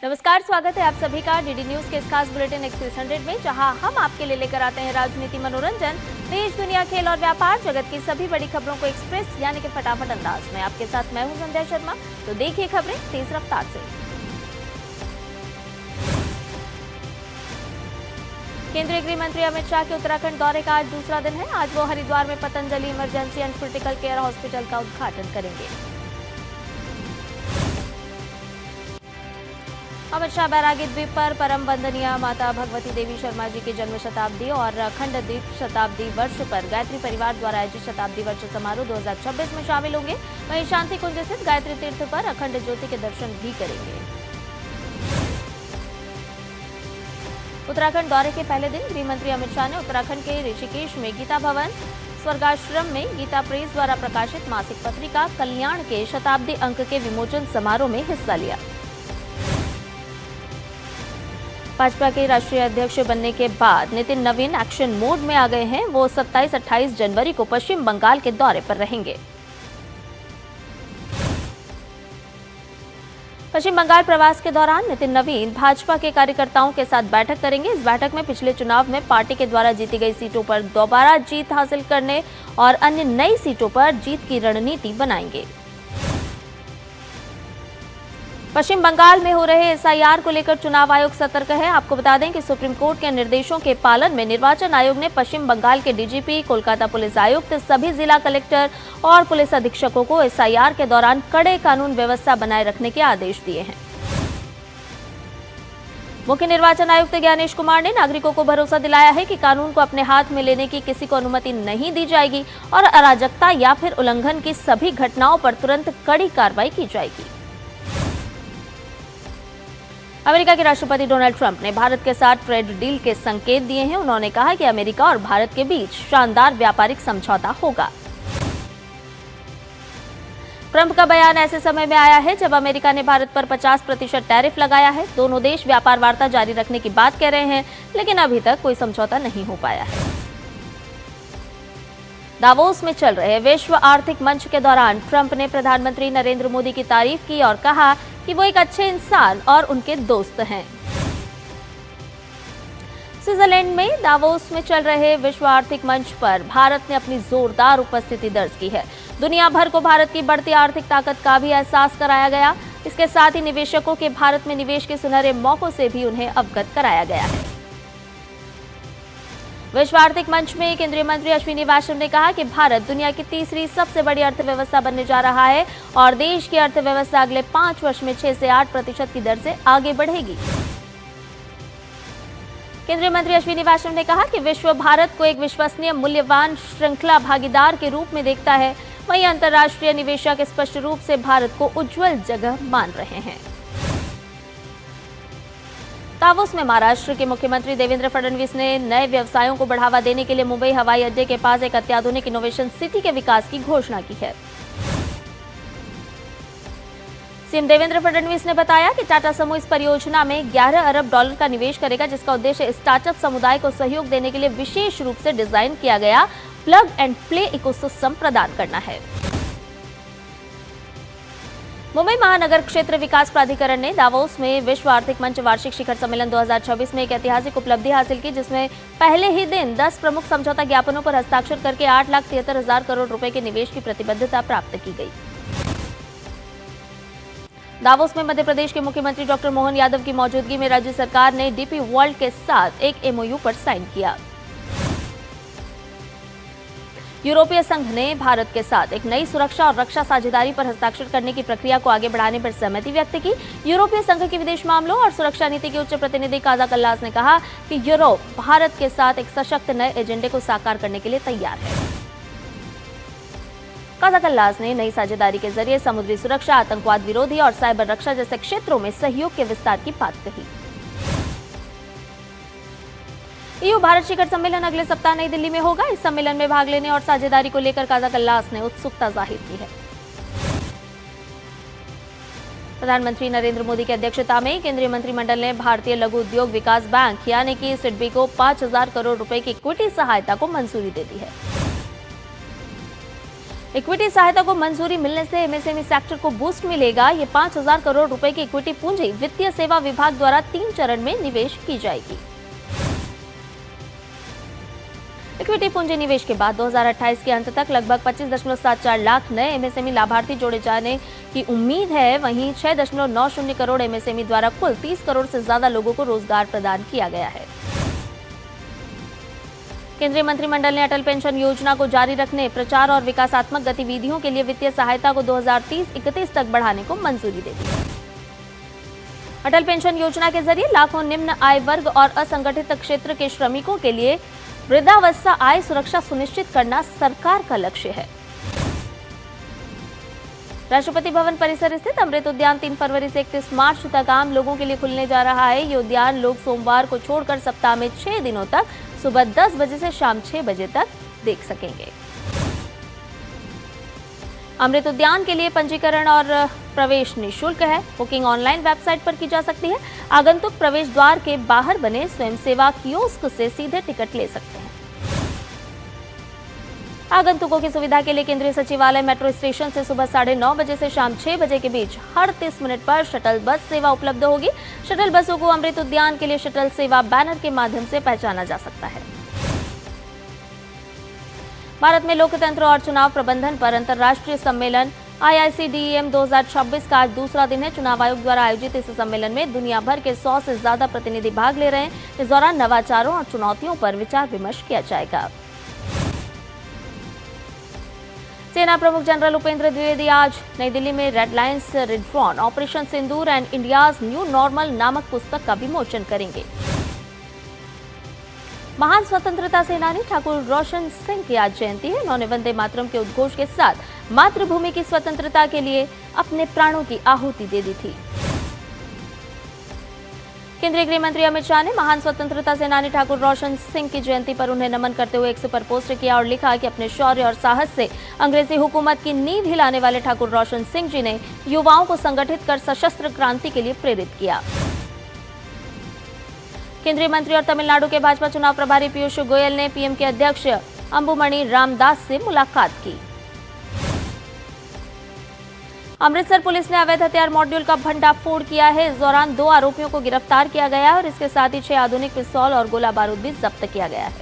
नमस्कार, स्वागत है आप सभी का डीडी न्यूज के इस खास बुलेटिन एक्सप्रेस 100 में, जहां हम आपके लिए लेकर आते हैं राजनीति, मनोरंजन, देश दुनिया, खेल और व्यापार जगत की सभी बड़ी खबरों को एक्सप्रेस यानी कि फटाफट अंदाज में। आपके साथ मैं हूं संध्या शर्मा। तो देखिए खबरें तेज रफ्तार से। केंद्रीय गृह मंत्री अमित शाह के उत्तराखंड दौरे का आज दूसरा दिन है। आज वो हरिद्वार में Patanjali emergency and critical care hospital का उद्घाटन करेंगे। अमित शाह बैरागी द्वीप पर परम वंदनीय माता भगवती देवी शर्मा जी की जन्म शताब्दी और अखंड द्वीप शताब्दी वर्ष पर गायत्री परिवार द्वारा आयोजित शताब्दी वर्ष समारोह 2026 में शामिल होंगे। वहीं शांति कुंज स्थित गायत्री तीर्थ पर अखंड ज्योति के दर्शन भी करेंगे। उत्तराखंड दौरे के पहले दिन गृह मंत्री अमित शाह ने उत्तराखंड के ऋषिकेश में गीता भवन स्वर्गाश्रम में गीता प्रेस द्वारा प्रकाशित मासिक पत्रिका कल्याण के शताब्दी अंक के विमोचन समारोह में हिस्सा लिया। भाजपा के राष्ट्रीय अध्यक्ष बनने के बाद नितिन नवीन एक्शन मोड में आ गए हैं। वो 27-28 जनवरी को पश्चिम बंगाल के दौरे पर रहेंगे। पश्चिम बंगाल प्रवास के दौरान नितिन नवीन भाजपा के कार्यकर्ताओं के साथ बैठक करेंगे। इस बैठक में पिछले चुनाव में पार्टी के द्वारा जीती गई सीटों पर दोबारा जीत हासिल करने और अन्य नई सीटों पर जीत की रणनीति बनाएंगे। पश्चिम बंगाल में हो रहे एसआईआर को लेकर चुनाव आयोग सतर्क है। आपको बता दें कि सुप्रीम कोर्ट के निर्देशों के पालन में निर्वाचन आयोग ने पश्चिम बंगाल के डीजीपी, कोलकाता पुलिस आयुक्त, सभी जिला कलेक्टर और पुलिस अधीक्षकों को एसआईआर के दौरान कड़े कानून व्यवस्था बनाए रखने के आदेश दिए हैं। मुख्य निर्वाचन आयुक्त ज्ञानेश कुमार ने नागरिकों को भरोसा दिलाया है कि कानून को अपने हाथ में लेने की किसी को अनुमति नहीं दी जाएगी और अराजकता या फिर उल्लंघन की सभी घटनाओं पर तुरंत कड़ी कार्रवाई की जाएगी। अमेरिका के राष्ट्रपति डोनाल्ड ट्रंप ने भारत के साथ ट्रेड डील के संकेत दिए हैं। उन्होंने कहा कि अमेरिका और भारत के बीच शानदार व्यापारिक समझौता होगा। ट्रंप का बयान ऐसे समय में आया है जब अमेरिका ने भारत पर 50% टैरिफ लगाया है। दोनों देश व्यापार वार्ता जारी रखने की बात कह रहे हैं, लेकिन अभी तक कोई समझौता नहीं हो पाया है। दावोस में चल रहे विश्व आर्थिक मंच के दौरान ट्रंप ने प्रधानमंत्री नरेंद्र मोदी की तारीफ की और कहा कि वो एक अच्छे इंसान और उनके दोस्त हैं। स्विट्जरलैंड में दावोस में चल रहे विश्व आर्थिक मंच पर भारत ने अपनी जोरदार उपस्थिति दर्ज की है। दुनिया भर को भारत की बढ़ती आर्थिक ताकत का भी एहसास कराया गया। इसके साथ ही निवेशकों के भारत में निवेश के सुनहरे मौकों से भी उन्हें अवगत कराया गया है। विश्व आर्थिक मंच में केंद्रीय मंत्री अश्विनी वैष्णव ने कहा कि भारत दुनिया की तीसरी सबसे बड़ी अर्थव्यवस्था बनने जा रहा है और देश की अर्थव्यवस्था अगले 5 वर्ष में 6 से 8% की दर से आगे बढ़ेगी। केंद्रीय मंत्री अश्विनी वैष्णव ने कहा कि विश्व भारत को एक विश्वसनीय मूल्यवान श्रृंखला भागीदार के रूप में देखता है। वहीं अंतर्राष्ट्रीय निवेशक स्पष्ट रूप से भारत को उज्जवल जगह मान रहे हैं। दावोस में महाराष्ट्र के मुख्यमंत्री देवेंद्र फडणवीस ने नए व्यवसायों को बढ़ावा देने के लिए मुंबई हवाई अड्डे के पास एक अत्याधुनिक इनोवेशन सिटी के विकास की घोषणा की है। सीएम देवेंद्र फडणवीस ने बताया कि टाटा समूह इस परियोजना में $11 अरब का निवेश करेगा, जिसका उद्देश्य स्टार्टअप समुदाय को सहयोग देने के लिए विशेष रूप से डिजाइन किया गया प्लग एंड प्ले इकोसिस्टम प्रदान करना है। मुंबई महानगर क्षेत्र विकास प्राधिकरण ने दावोस में विश्व आर्थिक मंच वार्षिक शिखर सम्मेलन 2026 में एक ऐतिहासिक उपलब्धि हासिल की, जिसमें पहले ही दिन 10 प्रमुख समझौता ज्ञापनों पर हस्ताक्षर करके 8,73,000 करोड़ रुपए के निवेश की प्रतिबद्धता प्राप्त की गई। दावोस में मध्य प्रदेश के मुख्यमंत्री डॉक्टर मोहन यादव की मौजूदगी में राज्य सरकार ने डीपी वर्ल्ड के साथ एक एमओयू पर साइन किया। यूरोपीय संघ ने भारत के साथ एक नई सुरक्षा और रक्षा साझेदारी पर हस्ताक्षर करने की प्रक्रिया को आगे बढ़ाने पर सहमति व्यक्त की। यूरोपीय संघ की विदेश मामलों और सुरक्षा नीति के उच्च प्रतिनिधि काजा कल्लास ने कहा कि यूरोप भारत के साथ एक सशक्त नए एजेंडे को साकार करने के लिए तैयार है। काजा कल्लास ने नई साझेदारी के जरिए समुद्री सुरक्षा, आतंकवाद विरोधी और साइबर रक्षा जैसे क्षेत्रों में सहयोग के विस्तार की बात कही। ईयू भारत शिखर सम्मेलन अगले सप्ताह नई दिल्ली में होगा। इस सम्मेलन में भाग लेने और साझेदारी को लेकर काजा कल्लास ने उत्सुकता जाहिर की है। प्रधानमंत्री नरेंद्र मोदी की अध्यक्षता में केंद्रीय मंत्रिमंडल ने भारतीय लघु उद्योग विकास बैंक यानी कि सिडबी को 5,000 करोड़ रुपए की इक्विटी सहायता को मंजूरी दे दी है। इक्विटी सहायता को मंजूरी मिलने से एमएसएमई सेक्टर को बूस्ट मिलेगा। ये 5,000 करोड़ रुपए की इक्विटी पूंजी वित्तीय सेवा विभाग द्वारा 3 चरण में निवेश की जाएगी। इक्विटी पूंजी निवेश के बाद 2028 के अंत तक लगभग 25.74 लाख नए एमएसएमई लाभार्थी जोड़े जाने की उम्मीद है। वहीं 6.90 करोड़ एमएसएमई द्वारा कुल 30 करोड़ से ज्यादा लोगों को रोजगार प्रदान किया गया है। केंद्रीय मंत्रिमंडल ने अटल पेंशन योजना को जारी रखने, प्रचार और विकासात्मक गतिविधियों के लिए वित्तीय सहायता को 2030-31 तक बढ़ाने को मंजूरी दे दी। अटल पेंशन योजना के जरिए लाखों निम्न आय वर्ग और असंगठित क्षेत्र के श्रमिकों के लिए वृद्धावस्था आय सुरक्षा सुनिश्चित करना सरकार का लक्ष्य है। राष्ट्रपति भवन परिसर स्थित अमृत उद्यान 3 फरवरी से 31 मार्च तक आम लोगों के लिए खुलने जा रहा है। ये उद्यान लोग सोमवार को छोड़कर सप्ताह में 6 दिनों तक सुबह 10 बजे से शाम 6 बजे तक देख सकेंगे। अमृत उद्यान के लिए पंजीकरण और प्रवेश निःशुल्क है। बुकिंग ऑनलाइन वेबसाइट पर की जा सकती है। आगंतुक प्रवेश द्वार के बाहर बने स्वयंसेवा कियोस्क से सीधे टिकट ले सकते हैं। आगंतुकों की सुविधा के लिए केंद्रीय सचिवालय मेट्रो स्टेशन से सुबह 9:30 बजे से शाम 6 बजे के बीच हर 30 मिनट पर शटल बस सेवा उपलब्ध होगी। शटल बसों को अमृत उद्यान के लिए शटल सेवा बैनर के माध्यम से पहचाना जा सकता है। भारत में लोकतंत्र और चुनाव प्रबंधन पर अंतर्राष्ट्रीय सम्मेलन IICDEM 2026 का आज दूसरा दिन है। चुनाव आयोग द्वारा आयोजित इस सम्मेलन में दुनिया भर के 100 से ज्यादा प्रतिनिधि भाग ले रहे हैं। इस दौरान नवाचारों और चुनौतियों पर विचार विमर्श किया जाएगा। सेना प्रमुख जनरल उपेंद्र द्विवेदी आज नई दिल्ली में red lines redrawn, operation Sindoor and India's new normal नामक पुस्तक का विमोचन करेंगे। महान स्वतंत्रता सेनानी ठाकुर रोशन सिंह की आज जयंती है। उन्होंने वंदे मातरम के उद्घोष के साथ मातृभूमि की स्वतंत्रता के लिए अपने प्राणों की आहुति दे दी थी। केंद्रीय गृह मंत्री अमित शाह ने महान स्वतंत्रता सेनानी ठाकुर रोशन सिंह की जयंती पर उन्हें नमन करते हुए एक्स पर पोस्ट किया और लिखा कि अपने शौर्य और साहस से अंग्रेजी हुकूमत की नींव हिलाने वाले ठाकुर रोशन सिंह जी ने युवाओं को संगठित कर सशस्त्र क्रांति के लिए प्रेरित किया। केंद्रीय मंत्री और तमिलनाडु के भाजपा चुनाव प्रभारी पीयूष गोयल ने पीएम के अध्यक्ष अंबुमणि रामदास से मुलाकात की। अमृतसर पुलिस ने अवैध हथियार मॉड्यूल का भंडाफोड़ किया है। इस दौरान 2 आरोपियों को गिरफ्तार किया गया है और इसके साथ ही 6 आधुनिक पिस्तौल और गोला बारूद भी जब्त किया गया है।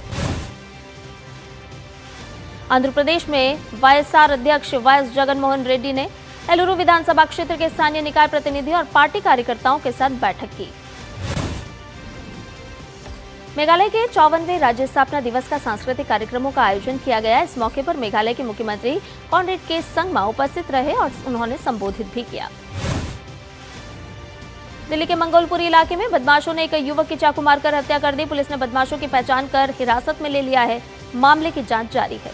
आंध्र प्रदेश में वाईएसआर अध्यक्ष वाईएस जगनमोहन रेड्डी ने एलुरु विधानसभा क्षेत्र के स्थानीय निकाय प्रतिनिधि और पार्टी कार्यकर्ताओं के साथ बैठक की। मेघालय के 54वें राज्य स्थापना दिवस का सांस्कृतिक कार्यक्रमों का आयोजन किया गया। इस मौके पर मेघालय के मुख्यमंत्री कॉनरेड के संगमा उपस्थित रहे और उन्होंने संबोधित भी किया। दिल्ली के मंगोलपुरी इलाके में बदमाशों ने एक युवक की चाकू मारकर हत्या कर दी। पुलिस ने बदमाशों की पहचान कर हिरासत में ले लिया है। मामले की जांच जारी है।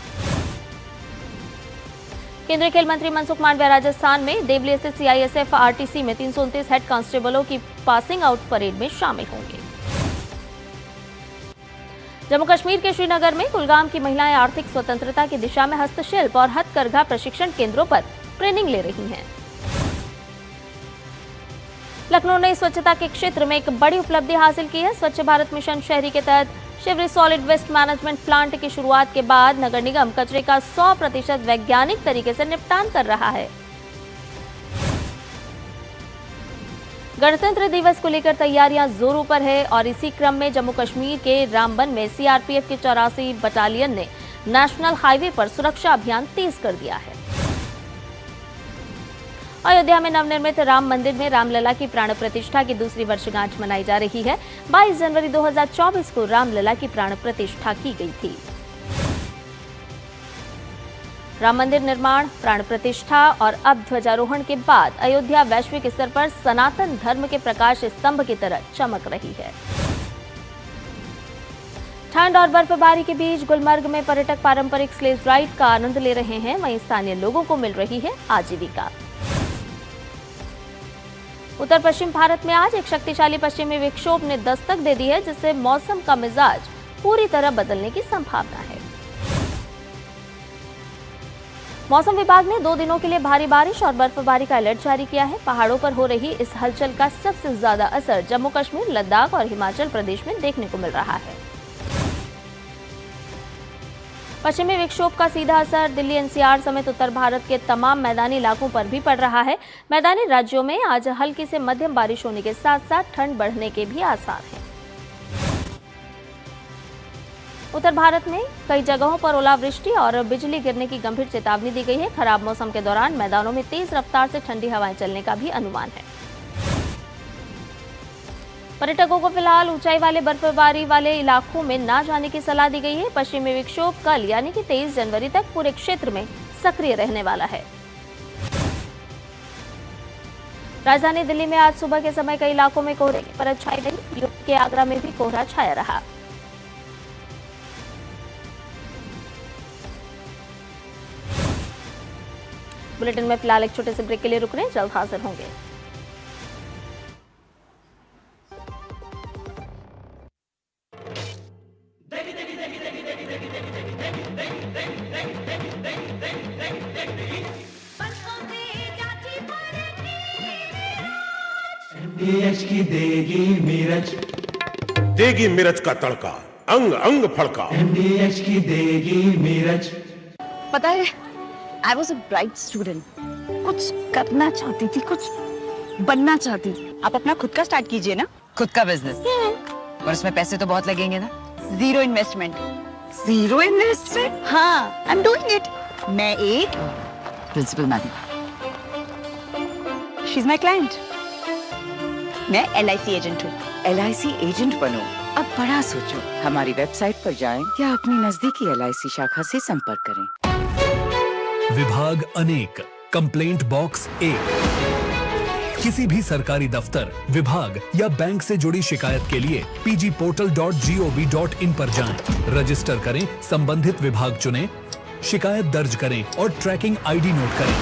केंद्रीय खेल मंत्री मनसुख मांडविया राजस्थान में देवली स्थित CISF RTC में 329 हेड कांस्टेबलों की पासिंग आउट परेड में शामिल होंगे। जम्मू कश्मीर के श्रीनगर में कुलगाम की महिलाएं आर्थिक स्वतंत्रता की दिशा में हस्तशिल्प और हथकरघा प्रशिक्षण केंद्रों पर ट्रेनिंग ले रही हैं। लखनऊ ने स्वच्छता के क्षेत्र में एक बड़ी उपलब्धि हासिल की है। स्वच्छ भारत मिशन शहरी के तहत Shivri solid waste management plant की शुरुआत के बाद नगर निगम कचरे का 100% वैज्ञानिक तरीके से निपटान कर रहा है। गणतंत्र दिवस को लेकर तैयारियां जोरों पर है और इसी क्रम में जम्मू कश्मीर के रामबन में CRPF के 84 बटालियन ने नेशनल हाईवे पर सुरक्षा अभियान तेज कर दिया है। अयोध्या में नवनिर्मित राम मंदिर में रामलला की प्राण प्रतिष्ठा की दूसरी वर्षगांठ मनाई जा रही है। 22 जनवरी 2024 को रामलला की प्राण प्रतिष्ठा की गई थी। राम मंदिर निर्माण, प्राण प्रतिष्ठा और अब ध्वजारोहण के बाद अयोध्या वैश्विक स्तर पर सनातन धर्म के प्रकाश स्तंभ की तरह चमक रही है। ठंड और बर्फबारी के बीच गुलमर्ग में पर्यटक पारंपरिक स्लेज राइड का आनंद ले रहे हैं। वहीं स्थानीय लोगों को मिल रही है आजीविका। उत्तर पश्चिम भारत में आज एक शक्तिशाली पश्चिमी विक्षोभ ने दस्तक दे दी है, जिससे मौसम का मिजाज पूरी तरह बदलने की संभावना है। मौसम विभाग ने 2 दिनों के लिए भारी बारिश और बर्फबारी का अलर्ट जारी किया है। पहाड़ों पर हो रही इस हलचल का सबसे ज्यादा असर जम्मू कश्मीर, लद्दाख और हिमाचल प्रदेश में देखने को मिल रहा है। पश्चिमी विक्षोभ का सीधा असर दिल्ली एनसीआर समेत उत्तर भारत के तमाम मैदानी इलाकों पर भी पड़ रहा है। मैदानी राज्यों में आज हल्की से मध्यम बारिश होने के साथ साथ ठंड बढ़ने के भी आसार हैं। उत्तर भारत में कई जगहों पर ओलावृष्टि और बिजली गिरने की गंभीर चेतावनी दी गई है। खराब मौसम के दौरान मैदानों में तेज रफ्तार से ठंडी हवाएं चलने का भी अनुमान है। पर्यटकों को फिलहाल ऊंचाई वाले बर्फबारी वाले इलाकों में न जाने की सलाह दी गई है। पश्चिमी विक्षोभ कल यानी कि 23 जनवरी तक पूरे क्षेत्र में सक्रिय रहने वाला है। राजधानी दिल्ली में आज सुबह के समय कई इलाकों में कोहरे की परत छाई रही। यूपी के आगरा में भी कोहरा छाया रहा। बुलेटिन में फिलहाल एक छोटे से ब्रेक के लिए रुक रहे हैं, जल्द हाजिर होंगे। की देगी मिर्च, देगी मिर्च का तड़का, अंग अंग फड़का। MDH की देगी मिर्च। पता है, I was a bright student. कुछ करना चाहती थी, कुछ बनना चाहती थी। आप अपना खुद का स्टार्ट कीजिए ना। खुद का बिजनेस, और उसमें पैसे तो बहुत लगेंगे ना। Zero investment. Zero investment? हाँ, आई एम डूइंग इट। मैं एक principal madam, she is my client. मैं LIC एजेंट हूँ। LIC एजेंट बनो। अब बड़ा सोचो, हमारी वेबसाइट पर जाएं या अपनी नजदीकी LIC शाखा से संपर्क करें। विभाग अनेक, कंप्लेंट बॉक्स 1। किसी भी सरकारी दफ्तर, विभाग या बैंक से जुड़ी शिकायत के लिए pgportal.gov.in पर जाएं, रजिस्टर करें, संबंधित विभाग चुनें, शिकायत दर्ज करें और ट्रैकिंग ID नोट करें।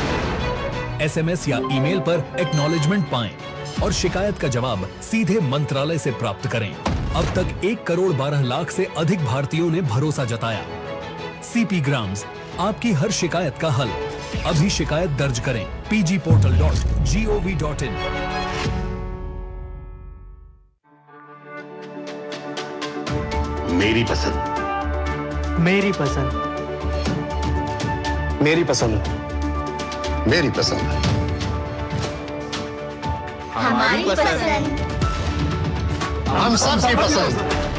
SMS या ईमेल पर एक्नॉलेजमेंट पाएं और शिकायत का जवाब सीधे मंत्रालय से प्राप्त करें। अब तक 1 करोड़ 12 लाख से अधिक भारतीयों ने भरोसा जताया। CP ग्राम्स, आपकी हर शिकायत का हल। अभी शिकायत दर्ज करें pgportal.gov.in। मेरी पसंद, मेरी पसंद, मेरी पसंद, मेरी पसंद, हमारी पसंद, हम सबकी पसंद।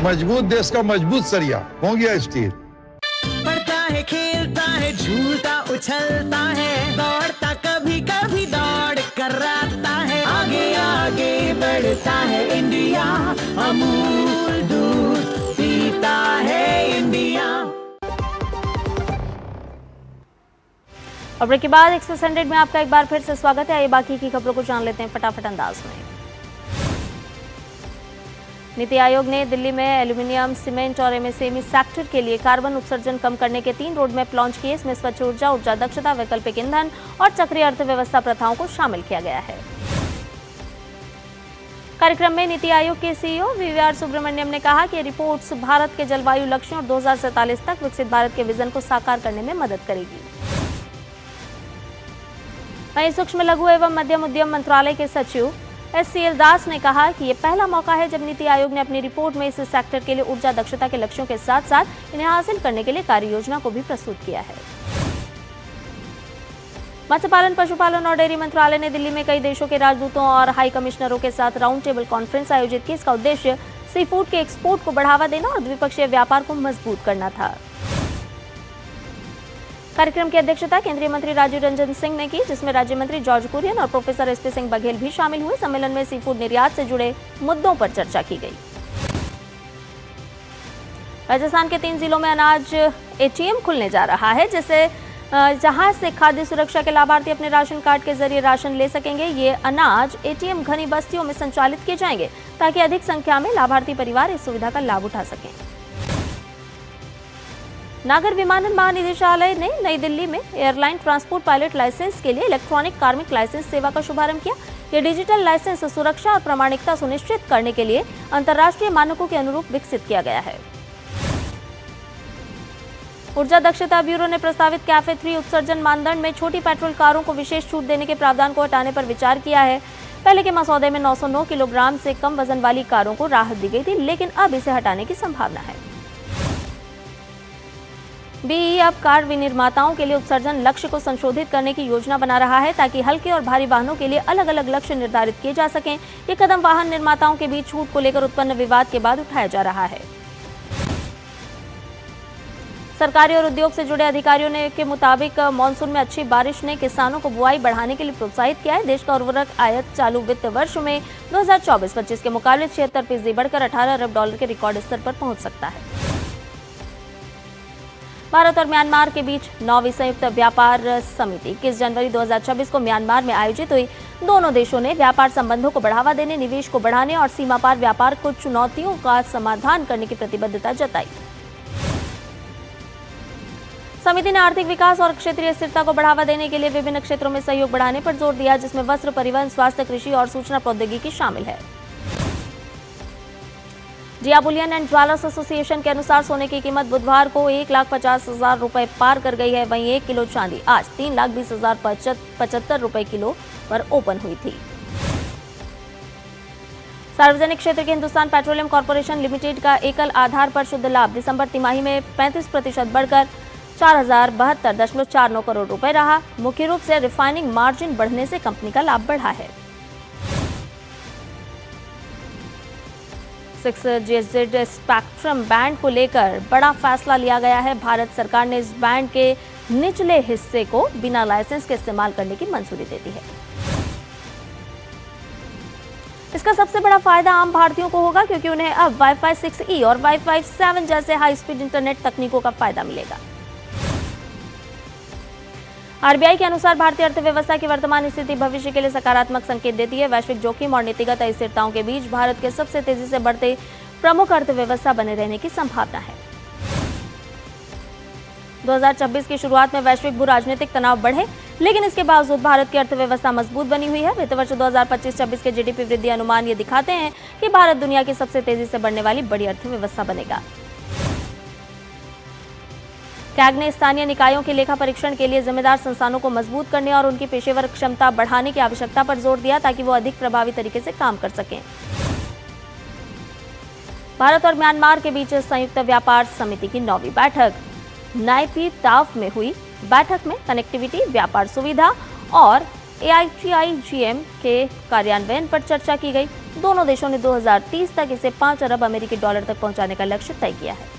मजबूत देश का मजबूत सरिया हो गया स्टील। पढ़ता है, खेलता है, झूलता उछलता है, दौड़ता कभी कभी दौड़ कराता है, आगे आगे बढ़ता है इंडिया, अमूल दूध पीता है इंडिया। और ब्रेक के बाद एक्सप्रेस 100 में आपका एक बार फिर से स्वागत है। आइए बाकी की खबरों को जान लेते हैं फटाफट अंदाज में। नीति आयोग ने दिल्ली में एल्यूमिनियम, सीमेंट और MSME सेक्टर के लिए कार्बन उत्सर्जन कम करने के 3 रोड मैप लॉन्च किए। इसमें स्वच्छ ऊर्जा, ऊर्जा दक्षता, वैकल्पिक ईंधन और चक्रीय अर्थव्यवस्था प्रथाओं को शामिल किया गया है। कार्यक्रम में नीति आयोग के CEO VVR सुब्रमण्यम ने कहा कि रिपोर्ट्स भारत के जलवायु लक्ष्यों और 2047 तक विकसित भारत के विजन को साकार करने में मदद करेगी। वहीं सूक्ष्म लघु एवं मध्यम उद्यम मंत्रालय के सचिव SCL दास ने कहा कि ये पहला मौका है जब नीति आयोग ने अपनी रिपोर्ट में इस सेक्टर के लिए ऊर्जा दक्षता के लक्ष्यों के साथ साथ इन्हें हासिल करने के लिए कार्य योजना को भी प्रस्तुत किया है। मत्स्य पालन, पशुपालन और डेयरी मंत्रालय ने दिल्ली में कई देशों के राजदूतों और हाई कमिश्नरों के साथ राउंड टेबल कॉन्फ्रेंस आयोजित की। इसका उद्देश्य सी फूड के एक्सपोर्ट को बढ़ावा देना और द्विपक्षीय व्यापार को मजबूत करना था। कार्यक्रम की अध्यक्षता केंद्रीय मंत्री राजीव रंजन सिंह ने की, जिसमें राज्य मंत्री जॉर्ज कुरियन और प्रोफेसर SP सिंह बघेल भी शामिल हुए। सम्मेलन में सी फूड निर्यात से जुड़े मुद्दों पर चर्चा की गई। राजस्थान के 3 जिलों में अनाज ATM खुलने जा रहा है, जहां से खाद्य सुरक्षा के लाभार्थी अपने राशन कार्ड के जरिए राशन ले सकेंगे। ये अनाज ATM घनी बस्तियों में संचालित किए जाएंगे ताकि अधिक संख्या में लाभार्थी परिवार इस सुविधा का लाभ उठा सकें। नागर विमानन महानिदेशालय ने नई दिल्ली में एयरलाइन ट्रांसपोर्ट पायलट लाइसेंस के लिए इलेक्ट्रॉनिक कार्मिक लाइसेंस सेवा का शुभारंभ किया। यह डिजिटल लाइसेंस सुरक्षा और प्रामाणिकता सुनिश्चित करने के लिए अंतर्राष्ट्रीय मानकों के अनुरूप विकसित किया गया है। ऊर्जा दक्षता ब्यूरो ने प्रस्तावित कैफे 3 उत्सर्जन मानदंड में छोटी पेट्रोल कारों को विशेष छूट देने के प्रावधान को हटाने पर विचार किया है। पहले के मसौदे में 909 किलोग्राम से कम वजन वाली कारों को राहत दी गई थी, लेकिन अब इसे हटाने की संभावना है। बीई अब कार विनिर्माताओं के लिए उत्सर्जन लक्ष्य को संशोधित करने की योजना बना रहा है ताकि हल्के और भारी वाहनों के लिए अलग अलग लक्ष्य निर्धारित किए जा सकें। ये कदम वाहन निर्माताओं के बीच छूट को लेकर उत्पन्न विवाद के बाद उठाया जा रहा है। सरकारी और उद्योग से जुड़े अधिकारियों ने के मुताबिक मानसून में अच्छी बारिश ने किसानों को बुआई बढ़ाने के लिए प्रोत्साहित किया है। देश का उर्वरक आयात चालू वित्त वर्ष में 2024-25 के मुकाबले 76% बढ़कर 18 अरब डॉलर के रिकॉर्ड स्तर पर पहुंच सकता है। भारत और म्यांमार के बीच 9वीं संयुक्त व्यापार समिति 21 जनवरी 2026 को म्यांमार में आयोजित हुई। दोनों देशों ने व्यापार संबंधों को बढ़ावा देने, निवेश को बढ़ाने और सीमा पार व्यापार को चुनौतियों का समाधान करने की प्रतिबद्धता जताई। समिति ने आर्थिक विकास और क्षेत्रीय स्थिरता को बढ़ावा देने के लिए विभिन्न क्षेत्रों में सहयोग बढ़ाने पर जोर दिया, जिसमें वस्त्र, परिवहन, स्वास्थ्य, कृषि और सूचना प्रौद्योगिकी शामिल है। जिया बुलियन एंड ज्वेलर्स एसोसिएशन के अनुसार सोने की कीमत बुधवार को 1,50,000 रुपए पार कर गई है। वहीं 1 किलो चांदी आज 3,20,075 रुपए किलो पर ओपन हुई थी। सार्वजनिक क्षेत्र के हिंदुस्तान पेट्रोलियम कॉर्पोरेशन लिमिटेड का एकल आधार पर शुद्ध लाभ दिसंबर तिमाही में 35% बढ़कर 4,072.49 करोड़ रुपए रहा। मुख्य रूप से रिफाइनिंग मार्जिन बढ़ने से कंपनी का लाभ बढ़ा है। 6GHz स्पेक्ट्रम बैंड को लेकर बड़ा फैसला लिया गया है। भारत सरकार ने इस बैंड के निचले हिस्से को बिना लाइसेंस के इस्तेमाल करने की मंजूरी दे दी है। इसका सबसे बड़ा फायदा आम भारतीयों को होगा, क्योंकि उन्हें अब वाईफाई 6E और वाईफाई 7 जैसे हाई स्पीड इंटरनेट तकनीकों का फायदा मिलेगा। आरबीआई के अनुसार भारतीय अर्थव्यवस्था की वर्तमान स्थिति भविष्य के लिए सकारात्मक संकेत देती है। वैश्विक जोखिम और नीतिगत अस्थिरताओं के बीच भारत के सबसे तेजी से बढ़ते प्रमुख अर्थव्यवस्था बने रहने की संभावना है। 2026 की शुरुआत में वैश्विक भू राजनीतिक तनाव बढ़े, लेकिन इसके बावजूद भारत की अर्थव्यवस्था मजबूत बनी हुई है। वित्त वर्ष 2025-26 के जीडीपी वृद्धि अनुमान ये दिखाते हैं कि भारत दुनिया की सबसे तेजी से बढ़ने वाली बड़ी अर्थव्यवस्था बनेगा। कैग ने स्थानीय निकायों के लेखा परीक्षण के लिए जिम्मेदार संस्थानों को मजबूत करने और उनकी पेशेवर क्षमता बढ़ाने की आवश्यकता पर जोर दिया, ताकि वो अधिक प्रभावी तरीके से काम कर सकें। भारत और म्यांमार के बीच संयुक्त व्यापार समिति की 9वीं बैठक नाइपी ताव में हुई। बैठक में कनेक्टिविटी, व्यापार सुविधा और AITI-GM के कार्यान्वयन पर चर्चा की गई। दोनों देशों ने 2030 तक इसे 5 अरब अमेरिकी डॉलर तक पहुंचाने का लक्ष्य तय किया है।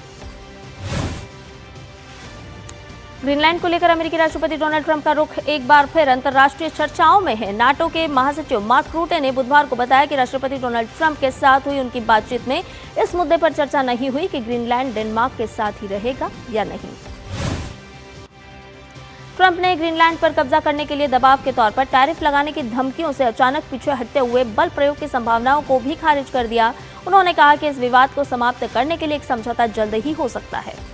ग्रीनलैंड को लेकर अमेरिकी राष्ट्रपति डोनाल्ड ट्रंप का रुख एक बार फिर अंतर्राष्ट्रीय चर्चाओं में है। नाटो के महासचिव मार्क रूटे ने बुधवार को बताया कि राष्ट्रपति डोनाल्ड ट्रंप के साथ हुई उनकी बातचीत में इस मुद्दे पर चर्चा नहीं हुई कि ग्रीनलैंड डेनमार्क के साथ ही रहेगा या नहीं। ट्रंप ने ग्रीनलैंड पर कब्जा करने के लिए दबाव के तौर पर टैरिफ लगाने की धमकियों से अचानक पीछे हटते हुए बल प्रयोग की संभावनाओं को भी खारिज कर दिया। उन्होंने कहा कि इस विवाद को समाप्त करने के लिए एक समझौता जल्द ही हो सकता है।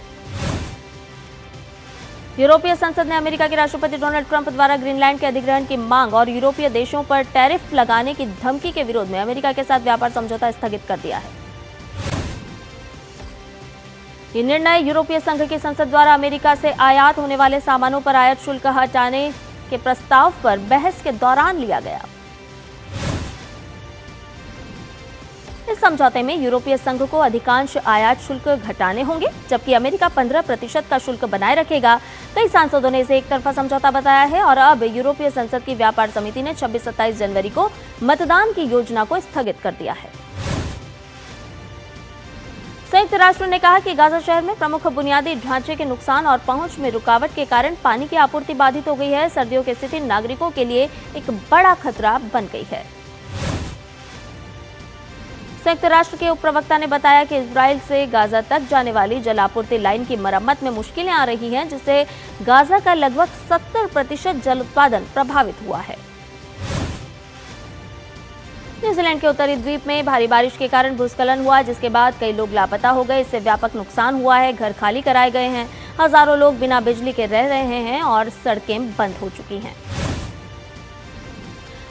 यूरोपीय संसद ने अमेरिका के राष्ट्रपति डोनाल्ड ट्रंप द्वारा ग्रीनलैंड के अधिग्रहण की मांग और यूरोपीय देशों पर टैरिफ लगाने की धमकी के विरोध में अमेरिका के साथ व्यापार समझौता स्थगित कर दिया है। ये निर्णय यूरोपीय संघ की संसद द्वारा अमेरिका से आयात होने वाले सामानों पर आयात शुल्क हटाने के प्रस्ताव पर बहस के दौरान लिया गया। इस समझौते में यूरोपीय संघ को अधिकांश आयात शुल्क घटाने होंगे, जबकि अमेरिका 15% का शुल्क बनाए रखेगा। कई सांसदों ने इसे एक तरफा समझौता बताया है और अब यूरोपीय संसद की व्यापार समिति ने 26-27 जनवरी को मतदान की योजना को स्थगित कर दिया है। संयुक्त राष्ट्र ने कहा कि गाजा शहर में प्रमुख बुनियादी ढांचे के नुकसान और पहुंच में रुकावट के कारण पानी की आपूर्ति बाधित हो गई है। सर्दियों की स्थिति नागरिकों के लिए एक बड़ा खतरा बन गई है। संयुक्त राष्ट्र के उप प्रवक्ता ने बताया कि इजराइल से गाजा तक जाने वाली जलापूर्ति लाइन की मरम्मत में मुश्किलें आ रही हैं, जिससे गाजा का लगभग 70% जल उत्पादन प्रभावित हुआ है। न्यूजीलैंड के उत्तरी द्वीप में भारी बारिश के कारण भूस्खलन हुआ, जिसके बाद कई लोग लापता हो गए। इससे व्यापक नुकसान हुआ है, घर खाली कराए गए हैं, हजारों लोग बिना बिजली के रह रहे हैं और सड़कें बंद हो चुकी हैं।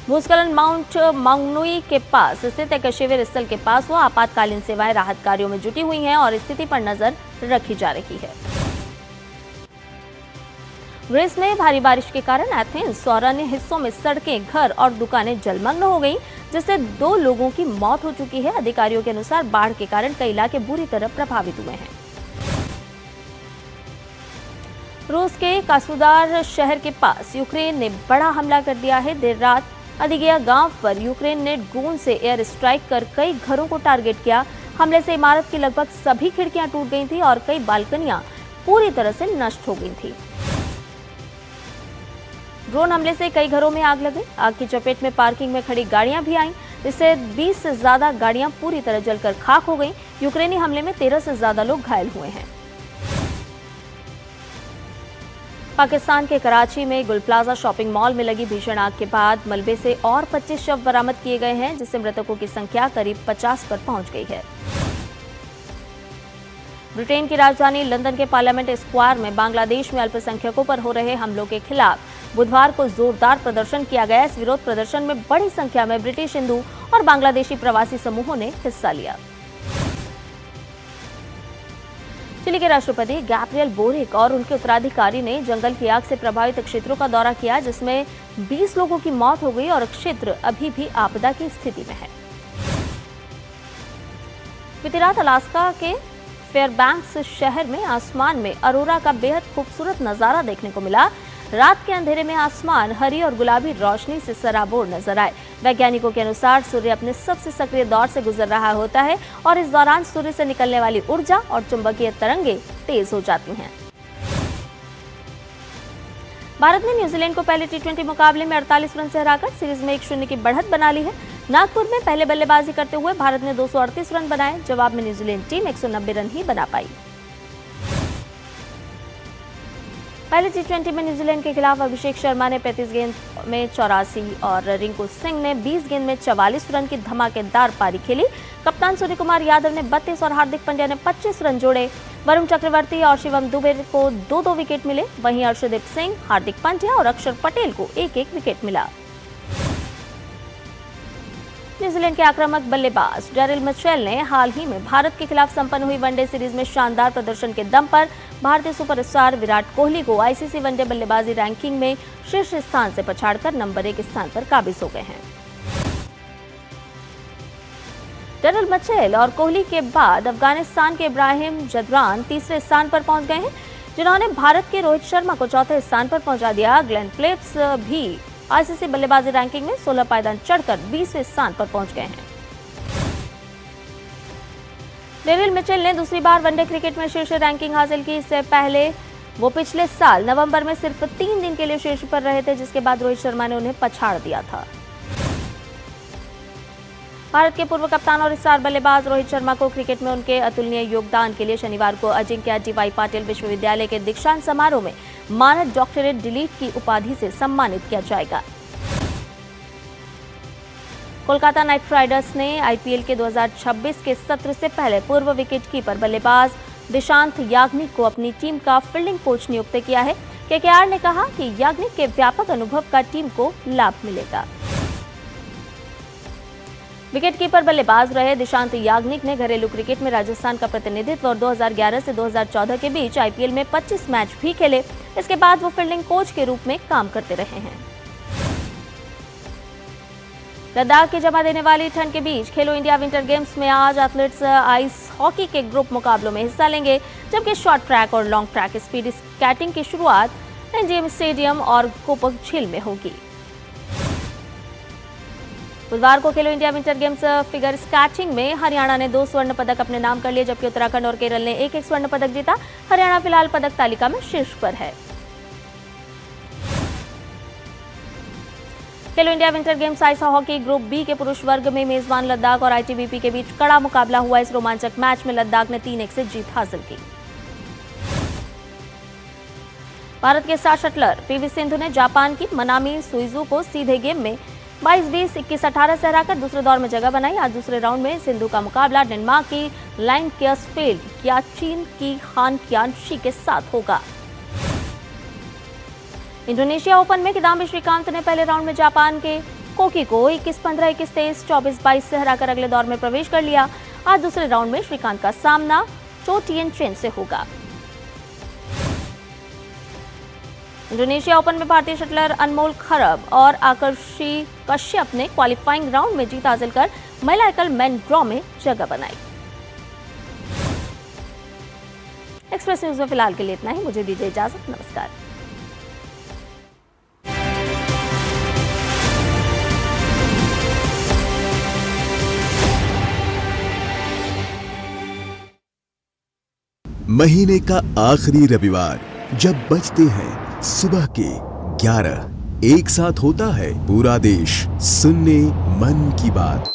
भूस्खलन माउंट मांगनुई के पास स्थित एक शिविर स्थल के पास हुआ। आपातकालीन सेवाएं राहत कार्यों में जुटी हुई हैं और स्थिति पर नजर रखी जा रही है। ग्रीस में भारी बारिश के कारण एथेंस और अन्य हिस्सों में सड़कें, घर और दुकानें जलमग्न हो गईं, जिससे 2 लोगों की मौत हो चुकी है। अधिकारियों के अनुसार बाढ़ के कारण कई इलाके बुरी तरह प्रभावित हुए हैं। रूस के कासूदार शहर के पास यूक्रेन ने बड़ा हमला कर दिया है। देर रात अदिगिया गांव पर यूक्रेन ने ड्रोन से एयर स्ट्राइक कर कई घरों को टारगेट किया। हमले से इमारत की लगभग सभी खिड़कियां टूट गई थी और कई बालकनियां पूरी तरह से नष्ट हो गई थी। ड्रोन हमले से कई घरों में आग लग गई। आग की चपेट में पार्किंग में खड़ी गाड़ियां भी आईं, जिससे 20 से ज्यादा गाड़ियां पूरी तरह जलकर खाक हो गईं। यूक्रेनी हमले में 13 से ज्यादा लोग घायल हुए हैं। पाकिस्तान के कराची में गुल प्लाजा शॉपिंग मॉल में लगी भीषण आग के बाद मलबे से और 25 शव बरामद किए गए हैं, जिससे मृतकों की संख्या करीब 50 पर पहुंच गई है। ब्रिटेन की राजधानी लंदन के पार्लियामेंट स्क्वायर में बांग्लादेश में अल्पसंख्यकों पर हो रहे हमलों के खिलाफ बुधवार को जोरदार प्रदर्शन किया गया। इस विरोध प्रदर्शन में बड़ी संख्या में ब्रिटिश हिंदू और बांग्लादेशी प्रवासी समूहों ने हिस्सा लिया। चिली के राष्ट्रपति गैब्रियल बोरिक और उनके उत्तराधिकारी ने जंगल की आग से प्रभावित क्षेत्रों का दौरा किया, जिसमें 20 लोगों की मौत हो गई और क्षेत्र अभी भी आपदा की स्थिति में है। बीती रात अलास्का के फेयरबैंक्स शहर में आसमान में अरोरा का बेहद खूबसूरत नजारा देखने को मिला। रात के अंधेरे में आसमान हरी और गुलाबी रोशनी से सराबोर नजर आए। वैज्ञानिकों के अनुसार सूर्य अपने सबसे सक्रिय दौर से गुजर रहा होता है और इस दौरान सूर्य से निकलने वाली ऊर्जा और चुंबकीय तरंगे तेज हो जाती हैं। भारत ने न्यूजीलैंड को पहले टी20 मुकाबले में 48 रन से हराकर सीरीज में 1-0 की बढ़त बना ली है। नागपुर में पहले बल्लेबाजी करते हुए भारत ने 238 रन बनाए। जवाब में न्यूजीलैंड टीम 190 रन ही बना पाई। पहले टी20 में न्यूजीलैंड के खिलाफ अभिषेक शर्मा ने 35 गेंद में 84 और रिंकू सिंह ने 20 गेंद में 44 रन की धमाकेदार पारी खेली। कप्तान सूर्य कुमार यादव ने 32 और हार्दिक पांड्या ने 25 रन जोड़े। वरुण चक्रवर्ती और शिवम दुबे को 2-2 विकेट मिले। वहीं अर्शदीप सिंह, हार्दिक पांड्या और अक्षर पटेल को 1-1 विकेट मिला। न्यूजीलैंड के आक्रामक बल्लेबाज डेरिल मिचेल ने हाल ही में भारत के खिलाफ संपन्न हुई वनडे सीरीज में शानदार प्रदर्शन के दम पर भारतीय सुपरस्टार विराट कोहली को आईसीसी वनडे बल्लेबाजी रैंकिंग में शीर्ष स्थान से पछाड़कर नंबर 1 स्थान पर काबिज हो गए हैं। डेरिल मिचेल और कोहली के बाद अफगानिस्तान के इब्राहिम जदरान तीसरे स्थान पर पहुंच गए हैं, जिन्होंने भारत के रोहित शर्मा को चौथे स्थान पर पहुंचा दिया। ग्लेन फिलिप्स भी आईसीसी बल्लेबाजी रैंकिंग में 16 पायदान चढ़कर 20वें स्थान पर पहुंच गए हैं। डेरिल मिचेल ने दूसरी बार वनडे क्रिकेट में शीर्ष रैंकिंग हासिल की। इससे पहले वो पिछले साल नवंबर में सिर्फ 3 दिन के लिए शीर्ष पर रहे थे, जिसके बाद रोहित शर्मा ने उन्हें पछाड़ दिया था। भारत के पूर्व कप्तान और स्टार बल्लेबाज रोहित शर्मा को क्रिकेट में उनके अतुलनीय योगदान के लिए शनिवार को अजिंक्य डी.वाई. पाटिल विश्वविद्यालय के दीक्षांत समारोह में मानद डॉक्टरेट डिलीट की उपाधि से सम्मानित किया जाएगा। कोलकाता नाइट राइडर्स ने आईपीएल के 2026 के सत्र से पहले पूर्व विकेटकीपर बल्लेबाज दिशांत याग्निक को अपनी टीम का फील्डिंग कोच नियुक्त किया है। केकेआर ने कहा कि याग्निक के व्यापक अनुभव का टीम को लाभ मिलेगा। विकेटकीपर बल्लेबाज रहे दिशांत याग्निक ने घरेलू क्रिकेट में राजस्थान का प्रतिनिधित्व और 2011 से 2014 के बीच आईपीएल में 25 मैच भी खेले। इसके बाद वो फील्डिंग कोच के रूप में काम करते रहे हैं। लद्दाख की जमा देने वाली ठंड के बीच खेलो इंडिया विंटर गेम्स में आज एथलीट्स आइस हॉकी के ग्रुप मुकाबलों में हिस्सा लेंगे, जबकि शॉर्ट ट्रैक और लॉन्ग ट्रैक स्पीड स्केटिंग की शुरुआत एनजीएम स्टेडियम और कोपक झील में होगी। बुधवार को खेलो India winter games figure skating में हरियाणा ने 2 स्वर्ण पदक अपने नाम कर लिए, जबकि उत्तराखंड और केरल ने 1-1 स्वर्ण पदक जीता। हरियाणा फिलहाल पदक तालिका में शीर्ष पर है। Khelo India winter games ice hockey group B के पुरुष वर्ग में मेजबान लद्दाख और आईटीबीपी के बीच कड़ा मुकाबला हुआ। इस रोमांचक मैच में लद्दाख ने 3-1 से जीत हासिल की। भारत के स्टार शटलर पीवी सिंधु ने जापान की मनामी सुइजू को सीधे गेम में 22-20, 21-18 से हराकर दूसरे दौर में जगह बनाई। आज दूसरे राउंड में सिंधु का मुकाबला डेनमार्क की लाइन कियसफेल्ड या चीन की हान कियानशी के साथ होगा। इंडोनेशिया ओपन में किदाम्बी श्रीकांत ने पहले राउंड में जापान के कोकी को 21-15, 21-23, 24-22 से हराकर अगले दौर में प्रवेश कर लिया। आज दूसरे राउंड में श्रीकांत का सामना चो टिएन चेन से होगा। इंडोनेशिया ओपन में भारतीय शटलर अनमोल खरब और आकर्षी कश्यप ने क्वालिफाइंग राउंड में जीत हासिल कर महिला एकल मेन ड्रॉ में जगह बनाई। एक्सप्रेस न्यूज में फिलहाल के लिए इतना ही। मुझे दीजिए इजाजत। नमस्कार। महीने का आखिरी रविवार जब बजते हैं सुबह के 11, एक साथ होता है पूरा देश सुनने मन की बात।